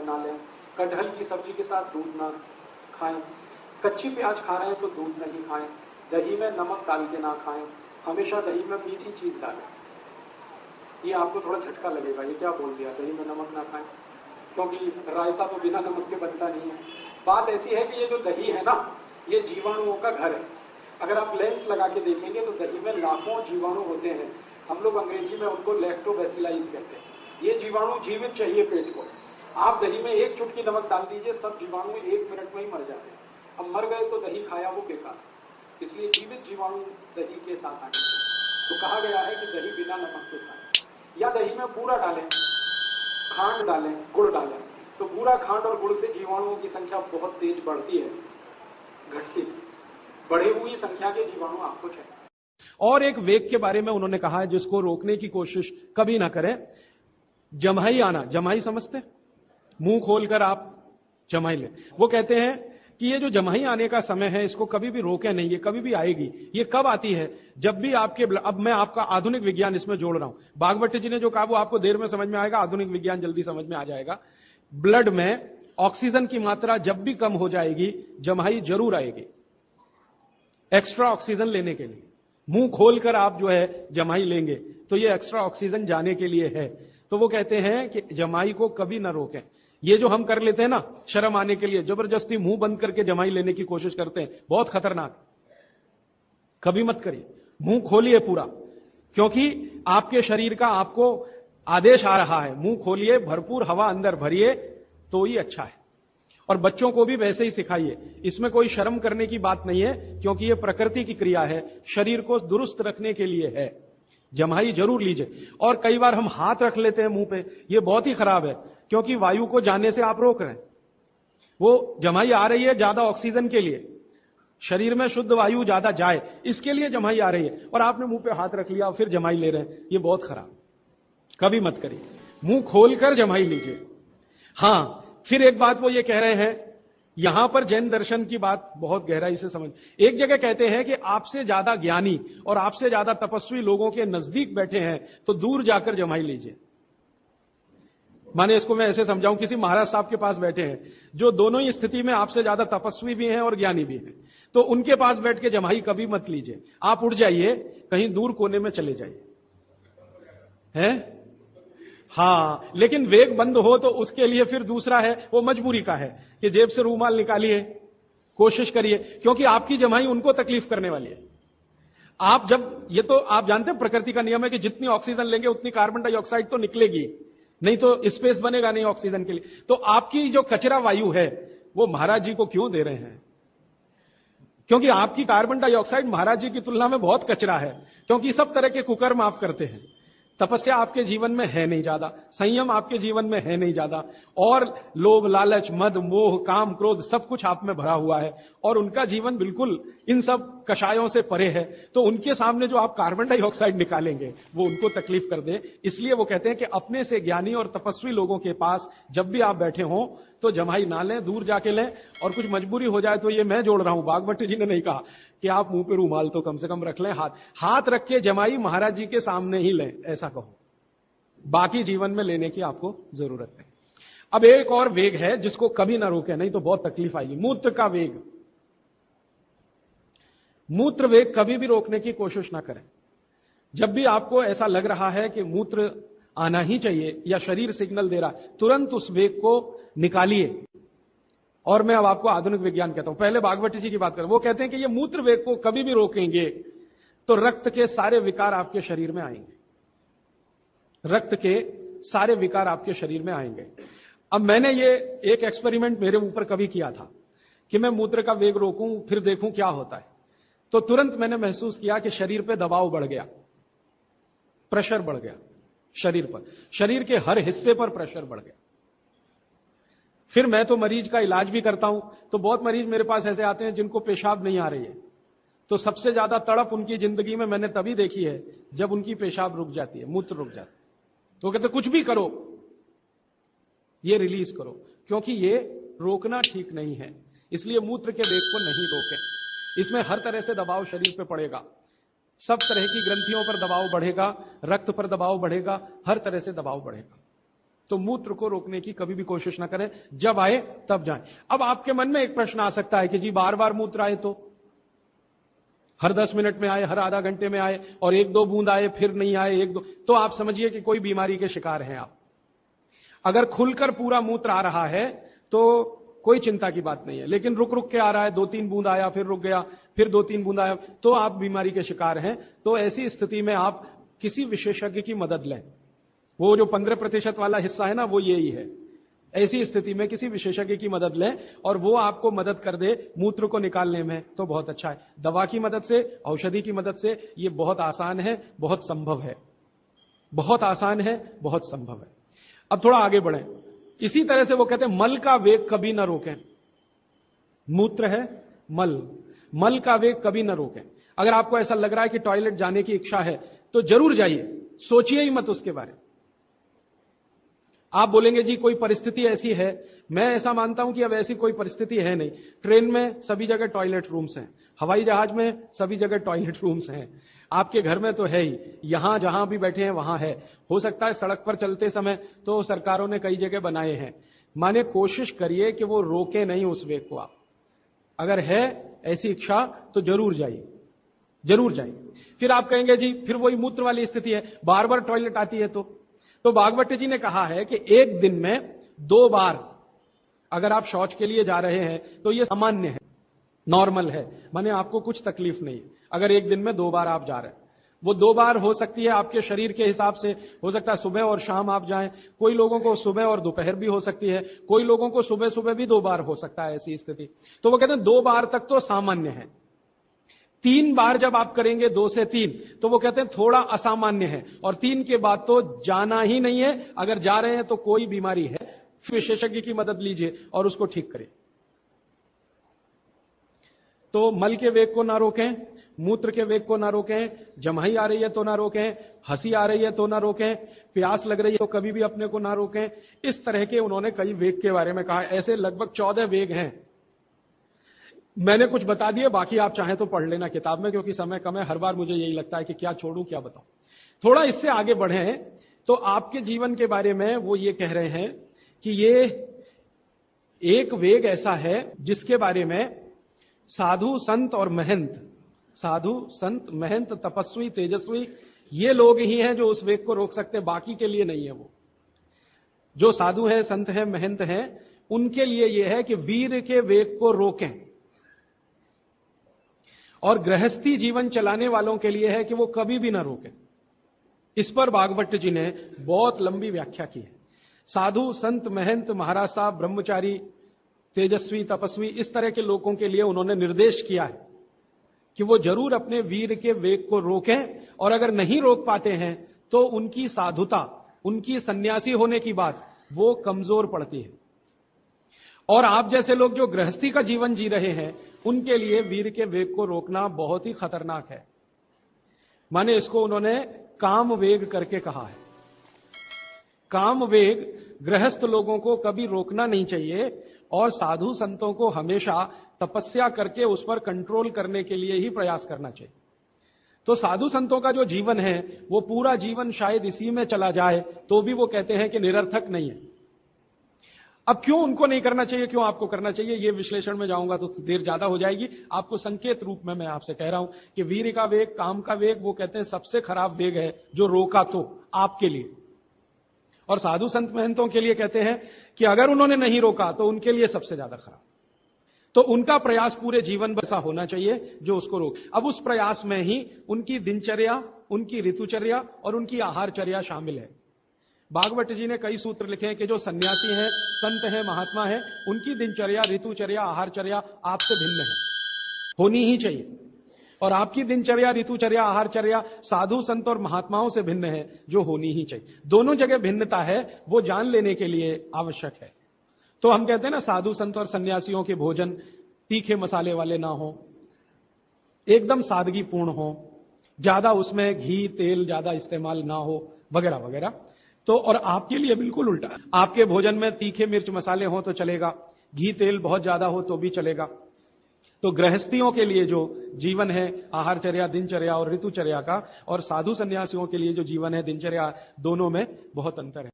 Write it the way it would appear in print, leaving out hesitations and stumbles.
ना लें, कटहल की सब्जी के साथ दूध ना खाएं, कच्ची प्याज खा रहे हैं तो दूध नहीं खाएं, दही में नमक डाल के ना खाएं, हमेशा दही में मीठी चीज डालें। ये आपको थोड़ा झटका लगेगा, ये क्या बोल दिया, दही में नमक ना खाएं, क्योंकि रायता तो बिना नमक के बनता नहीं है। बात ऐसी है कि ये जो दही है ना, ये जीवाणुओं का घर है। अगर आप लेंस लगा के देखेंगे तो दही में लाखों जीवाणु होते हैं। हम लोग अंग्रेजी में उनको लैक्टोबैसिलाइज कहते हैं। ये जीवाणु जीवित चाहिए पेट को। आप दही में एक चुटकी नमक डाल दीजिए, सब जीवाणु 1 मिनट में ही मर जाते हैं। अब मर गए तो दही खाया वो बेकार, इसलिए जीवित जीवाणु दही के साथ आने चाहिए। तो कहा गया है कि दही बिना नमक के खाएं, या दही में बूरा डालें, खांड डालें, गुड़ डालें। तो बूरा, खांड और गुड़ से जीवाणुओं की संख्या बहुत तेज बढ़ती है, घटती है। बढ़ी हुई संख्या के जीवाणु आपको चाहिए। और एक वेग के बारे में उन्होंने कहा है जिसको रोकने की कोशिश कभी ना करें, जम्हाई आना। जम्हाई समझते? मुंह खोलकर आप जम्हाई लें। वो कहते हैं कि ये जो जम्हाई आने का समय है इसको कभी भी रोके नहीं, ये कभी भी आएगी। ये कब आती है? जब भी आपके, अब मैं आपका आधुनिक विज्ञान इसमें जोड़ रहा हूं। बागवट जी ने जो कहा वो आपको देर में समझ में आएगा, आधुनिक विज्ञान जल्दी समझ में आ जाएगा। ब्लड में ऑक्सीजन की मात्रा जब भी कम हो जाएगी, जम्हाई जरूर आएगी। एक्स्ट्रा ऑक्सीजन लेने के लिए मुंह खोलकर आप जो है जम्हाई लेंगे तो ये एक्स्ट्रा ऑक्सीजन जाने के लिए है। तो वो कहते हैं कि जम्हाई को कभी ना रोकें। ये जो हम कर लेते हैं ना, शर्म आने के लिए जबरदस्ती मुंह बंद करके जम्हाई लेने की कोशिश करते हैं, बहुत खतरनाक। कभी मत करिए, मुंह खोलिए पूरा, क्योंकि आपके शरीर का आपको आदेश आ रहा है, मुंह खोलिए, भरपूर हवा अंदर भरिए, तो ही अच्छा है। और बच्चों को भी वैसे ही सिखाइए। इसमें कोई शर्म करने की बात नहीं है, क्योंकि यह प्रकृति की क्रिया है, शरीर को दुरुस्त रखने के लिए है। जम्हाई जरूर लीजिए। और कई बार हम हाथ रख लेते हैं मुंह पे, यह बहुत ही खराब है, क्योंकि वायु को जाने से आप रोक रहे हैं। वो जम्हाई आ रही है ज्यादा ऑक्सीजन के लिए, शरीर में शुद्ध वायु ज्यादा जाए, इसके लिए जम्हाई आ रही है, और आपने मुंह पे हाथ रख लिया और फिर जम्हाई ले रहे हैं, यह बहुत खराब। कभी मत करिए, मुंह खोलकर जम्हाई लीजिए। हां, फिर एक बात वो ये कह रहे हैं, यहां पर जैन दर्शन की बात बहुत गहराई से समझ। एक जगह कहते हैं कि आपसे ज्यादा ज्ञानी और आपसे ज्यादा तपस्वी लोगों के नजदीक बैठे हैं तो दूर जाकर जम्हाई लीजिए। माने इसको मैं ऐसे समझाऊं, किसी महाराज साहब के पास बैठे हैं जो दोनों ही स्थिति में आपसे ज्यादा तपस्वी भी हैं और ज्ञानी भी हैं, तो उनके पास बैठ के जम्हाई कभी मत लीजिए। आप उठ जाइए, कहीं दूर कोने में चले जाइए, हैं? हां, लेकिन वेग बंद हो तो उसके लिए फिर दूसरा है, वो मजबूरी का है कि जेब से रूमाल निकालिए, कोशिश करिए, क्योंकि आपकी जम्हाई उनको तकलीफ करने वाली है। आप जब, ये तो आप जानते हैं प्रकृति का नियम है कि जितनी ऑक्सीजन लेंगे उतनी कार्बन डाइऑक्साइड तो निकलेगी, नहीं तो स्पेस बनेगा नहीं ऑक्सीजन के लिए। तो आपकी जो कचरा वायु है वो महाराज जी को क्यों दे रहे हैं? क्योंकि आपकी कार्बन डाइऑक्साइड महाराज जी की तुलना में बहुत कचरा है, क्योंकि सब तरह के कुकर्म आप करते हैं। तपस्या आपके जीवन में है नहीं ज्यादा, संयम आपके जीवन में है नहीं ज्यादा, और लोभ, लालच, मद, मोह, काम, क्रोध सब कुछ आप में भरा हुआ है, और उनका जीवन बिल्कुल इन सब कषायों से परे है। तो उनके सामने जो आप कार्बन डाइऑक्साइड निकालेंगे वो उनको तकलीफ कर दे। इसलिए वो कहते हैं कि अपने से ज्ञानी और तपस्वी लोगों के पास जब भी आप बैठे हों तो जम्हाई ना लें, दूर जाके लें। और कुछ मजबूरी हो जाए तो ये मैं जोड़ रहा हूं, बागवट जी ने नहीं कहा कि आप मुंह पे रूमाल तो कम से कम रख लें, हाथ रख के जम्हाई महाराज जी के सामने ही लें, ऐसा कहो। बाकी जीवन में लेने की आपको जरूरत नहीं। अब एक और वेग है जिसको कभी ना रोके, नहीं तो बहुत तकलीफ आएगी, मूत्र का वेग। मूत्र वेग कभी भी रोकने की कोशिश ना करें। जब भी आपको ऐसा लग रहा है कि मूत्र आना ही चाहिए या शरीर सिग्नल दे रहा है, तुरंत उस वेग को निकालिए। और मैं अब आपको आधुनिक विज्ञान कहता हूं, पहले बागवती जी की बात करें। वो कहते हैं कि ये मूत्र वेग को कभी भी रोकेंगे तो रक्त के सारे विकार आपके शरीर में आएंगे, रक्त के सारे विकार आपके शरीर में आएंगे। अब मैंने ये एक एक्सपेरिमेंट मेरे ऊपर कभी किया था कि मैं मूत्र का वेग रोकूं, फिर देखूं क्या होता है। तो तुरंत मैंने महसूस किया कि शरीर पे दबाव बढ़ गया, प्रेशर बढ़ गया शरीर पर, शरीर के हर हिस्से पर प्रेशर बढ़ गया। फिर मैं तो मरीज का इलाज भी करता हूं, तो बहुत मरीज मेरे पास ऐसे आते हैं जिनको पेशाब नहीं आ रही है, तो सबसे ज्यादा तड़प उनकी जिंदगी में मैंने तभी देखी है जब उनकी पेशाब रुक जाती है, मूत्र रुक जाता है। तो कहते कुछ भी करो, ये रिलीज करो, क्योंकि ये रोकना ठीक नहीं है। इसलिए मूत्र के वेग को नहीं रोकें। इसमें हर तरह से दबाव शरीर पे पड़ेगा, सब तरह की ग्रंथियों पर दबाव बढ़ेगा, रक्त पर दबाव बढ़ेगा, हर तरह से दबाव बढ़ेगा। तो मूत्र को रोकने की कभी भी कोशिश ना करें, जब आए तब जाएं। अब आपके मन में एक प्रश्न आ सकता है कि जी बार बार मूत्र आए तो, हर 10 मिनट में आए, हर आधा घंटे में आए, और 1-2 बूंद आए फिर नहीं आए, 1-2, तो आप समझिए कि कोई बीमारी के शिकार हैं आप। अगर खुलकर पूरा मूत्र आ रहा है तो कोई चिंता की बात नहीं है, लेकिन रुक रुक के आ रहा है, 2-3 बूंद आया फिर रुक गया, फिर 2-3 बूंद आया, तो आप बीमारी के शिकार हैं। तो ऐसी स्थिति में आप किसी विशेषज्ञ की मदद लें। वो जो 15% वाला हिस्सा है ना, वो यही है। ऐसी स्थिति में किसी विशेषज्ञ की मदद लें और वो आपको मदद कर दे मूत्र को निकालने में, तो बहुत अच्छा है। दवा की मदद से, औषधि की मदद से ये बहुत आसान है, बहुत संभव है, बहुत आसान है, बहुत संभव है। अब थोड़ा आगे बढ़ें। इसी तरह से वो कहते हैं मल का वेग कभी ना रोकें। मूत्र है, मल का वेग कभी ना रोकें। अगर आपको ऐसा लग रहा है कि टॉयलेट जाने की इच्छा है तो जरूर जाइए, सोचिए ही मत उसके बारे में। आप बोलेंगे जी कोई परिस्थिति ऐसी है, मैं ऐसा मानता हूं कि अब ऐसी कोई परिस्थिति है नहीं। ट्रेन में सभी जगह टॉयलेट रूम्स हैं, हवाई जहाज में सभी जगह टॉयलेट रूम्स हैं, आपके घर में तो है ही, यहां जहां भी बैठे हैं वहां है। हो सकता है सड़क पर चलते समय तो सरकारों ने कई जगह बनाए हैं। माने कोशिश करिए कि वो रोके नहीं उस वेग को। आप अगर है ऐसी इच्छा तो जरूर जाइए, जरूर जाइए। फिर आप कहेंगे जी फिर वही मूत्र वाली स्थिति है, बार बार टॉयलेट आती है तो भागवत जी ने कहा है कि एक दिन में 2 बार अगर आप शौच के लिए जा रहे हैं तो यह सामान्य है, नॉर्मल है, माने आपको कुछ तकलीफ नहीं है। अगर एक दिन में 2 बार आप जा रहे हैं, वो 2 बार हो सकती है आपके शरीर के हिसाब से, हो सकता है सुबह और शाम आप जाएं, कोई लोगों को सुबह और दोपहर भी हो सकती है, कोई लोगों को सुबह सुबह भी 2 बार हो सकता है ऐसी स्थिति। तो वो कहते हैं 2 बार तक तो सामान्य है। 3 बार जब आप करेंगे 2 से 3 तो वो कहते हैं थोड़ा असामान्य है, और 3 के बाद तो जाना ही नहीं है। अगर जा रहे हैं तो कोई बीमारी है, विशेषज्ञ की मदद लीजिए और उसको ठीक करिए। तो मल के वेग को ना रोकें, मूत्र के वेग को ना रोकें, जमाई आ रही है तो ना रोकें, हंसी आ रही है तो ना रोकें, प्यास लग रही है तो कभी भी अपने को ना रोकें। इस तरह के उन्होंने कई वेग के बारे में कहा। ऐसे लगभग 14 वेग हैं। मैंने कुछ बता दिए, बाकी आप चाहें तो पढ़ लेना किताब में, क्योंकि समय कम है। हर बार मुझे यही लगता है कि क्या छोड़ूं क्या बताऊं। थोड़ा इससे आगे बढ़े तो आपके जीवन के बारे में वो ये कह रहे हैं कि ये एक वेग ऐसा है जिसके बारे में साधु संत और महंत, साधु संत महंत तपस्वी तेजस्वी, ये लोग ही हैं जो उस वेग को रोक सकते, बाकी के लिए नहीं है। वो जो साधु हैं, संत हैं, महंत हैं, उनके लिए यह है कि वीर के वेग को रोकें। और गृहस्थी जीवन चलाने वालों के लिए है कि वो कभी भी ना रोकें। इस पर भागवत जी ने बहुत लंबी व्याख्या की है। साधु संत महंत महाराज साहब ब्रह्मचारी तेजस्वी तपस्वी, इस तरह के लोगों के लिए उन्होंने निर्देश किया है कि वो जरूर अपने वीर के वेग को रोकें, और अगर नहीं रोक पाते हैं तो उनकी साधुता, उनकी सन्यासी होने की बात वो कमजोर पड़ती है। और आप जैसे लोग जो गृहस्थी का जीवन जी रहे हैं उनके लिए वीर के वेग को रोकना बहुत ही खतरनाक है। माने इसको उन्होंने काम वेग करके कहा है। काम वेग गृहस्थ लोगों को कभी रोकना नहीं चाहिए, और साधु संतों को हमेशा तपस्या करके उस पर कंट्रोल करने के लिए ही प्रयास करना चाहिए। तो साधु संतों का जो जीवन है वो पूरा जीवन शायद इसी में चला जाए तो भी वो कहते हैं कि निरर्थक नहीं है। अब क्यों उनको नहीं करना चाहिए, क्यों आपको करना चाहिए, ये विश्लेषण में जाऊंगा तो देर ज्यादा हो जाएगी। आपको संकेत रूप में मैं आपसे कह रहा हूं कि वीर का वेग, काम का वेग, वो कहते हैं सबसे खराब वेग है जो रोका तो आपके लिए। और साधु संत महंतों के लिए कहते हैं कि अगर उन्होंने नहीं रोका तो उनके लिए सबसे ज्यादा खराब। तो उनका प्रयास पूरे जीवन भर ऐसा होना चाहिए जो उसको रोक। अब उस प्रयास में ही उनकी दिनचर्या, उनकी ऋतुचर्या और उनकी आहारचर्या शामिल है। भागवत जी ने कई सूत्र लिखे हैं कि जो सन्यासी हैं, संत हैं, महात्मा हैं, उनकी दिनचर्या, ऋतुचर्या, आहारचर्या आपसे भिन्न है, होनी ही चाहिए। और आपकी दिनचर्या, ऋतुचर्या, आहारचर्या साधु संत और महात्माओं से भिन्न है, जो होनी ही चाहिए। दोनों जगह भिन्नता है, वो जान लेने के लिए आवश्यक है। तो हम कहते हैं ना, साधु संत और सन्यासियों के भोजन तीखे मसाले वाले ना हो, एकदम सादगीपूर्ण हो, ज्यादा उसमें घी तेल ज्यादा इस्तेमाल ना हो, वगैरह वगैरह। तो और आपके लिए बिल्कुल उल्टा, आपके भोजन में तीखे मिर्च मसाले हो तो चलेगा, घी तेल बहुत ज्यादा हो तो भी चलेगा। तो गृहस्थियों के लिए जो जीवन है आहारचर्या, दिनचर्या और ऋतुचर्या का, और साधु सन्यासियों के लिए जो जीवन है दिनचर्या, दोनों में बहुत अंतर है।